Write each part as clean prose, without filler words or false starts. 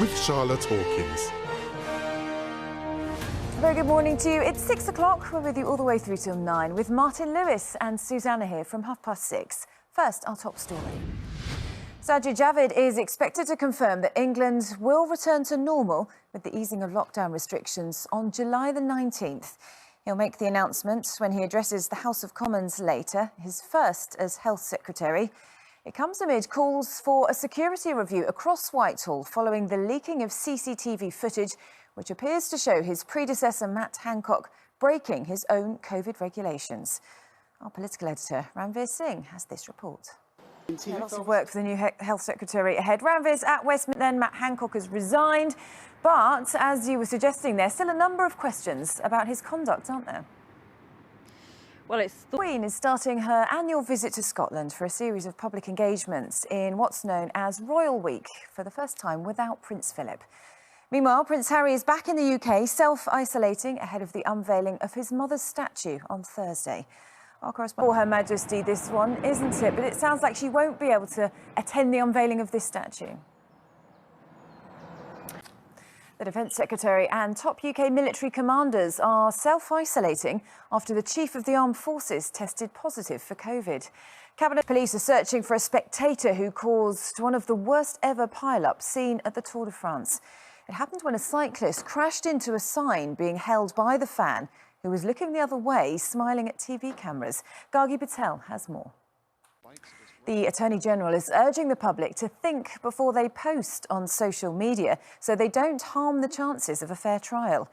with Charlotte Hawkins. Very good morning to you. It's 6 o'clock. We're with you all the way through till 9 with Martin Lewis and Susanna here from 6:30. First, our top story. Sajid Javid is expected to confirm that England will return to normal with the easing of lockdown restrictions on July the 19th. He'll make the announcement when he addresses the House of Commons later, his first as Health Secretary. It comes amid calls for a security review across Whitehall following the leaking of CCTV footage which appears to show his predecessor Matt Hancock breaking his own COVID regulations. Our political editor Ranveer Singh has this report. Lots of work for the new Health Secretary ahead. Ranveer, at Westminster then, Matt Hancock has resigned, but as you were suggesting, there's still a number of questions about his conduct, aren't there? Well, the Queen is starting her annual visit to Scotland for a series of public engagements in what's known as Royal Week, for the first time without Prince Philip. Meanwhile, Prince Harry is back in the UK, self-isolating ahead of the unveiling of his mother's statue on Thursday. Our correspondent for Her Majesty, this one, isn't it? But it sounds like she won't be able to attend the unveiling of this statue. The Defence Secretary and top UK military commanders are self-isolating after the Chief of the Armed Forces tested positive for COVID. Cabinet police are searching for a spectator who caused one of the worst ever pile-ups seen at the Tour de France. It happened when a cyclist crashed into a sign being held by the fan, who was looking the other way, smiling at TV cameras. Gargi Patel has more. The Attorney General is urging the public to think before they post on social media so they don't harm the chances of a fair trial.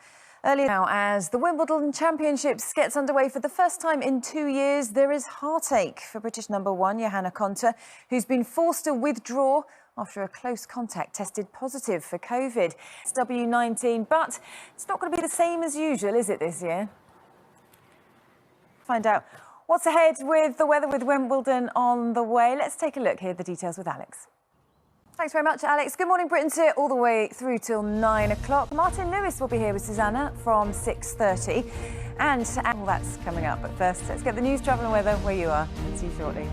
Earlier now, as the Wimbledon Championships gets underway for the first time in 2 years, there is heartache for British #1 Johanna Konta, who's been forced to withdraw after a close contact tested positive for COVID. It's W19, but it's not going to be the same as usual, is it, this year? Find out what's ahead with the weather with Wimbledon on the way. Let's take a look here at the details with Alex. Thanks very much, Alex. Good morning, Britain's here all the way through till 9 o'clock. Martin Lewis will be here with Susanna from 6:30. And all that's coming up. But first, let's get the news, travel and weather where you are. See you shortly.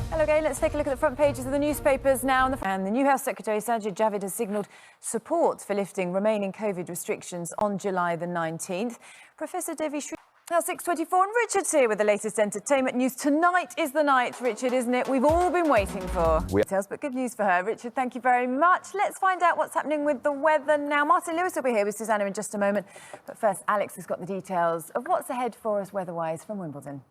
Hello again, let's take a look at the front pages of the newspapers now. And the new Health Secretary, Sajid Javid, has signalled support for lifting remaining COVID restrictions on July the 19th. Professor Devi Sri... Now 6:24, and Richard's here with the latest entertainment news. Tonight is the night, Richard, isn't it? We've all been waiting for details, but good news for her. Richard, thank you very much. Let's find out what's happening with the weather now. Martin Lewis will be here with Susanna in just a moment. But first, Alex has got the details of what's ahead for us weather-wise from Wimbledon.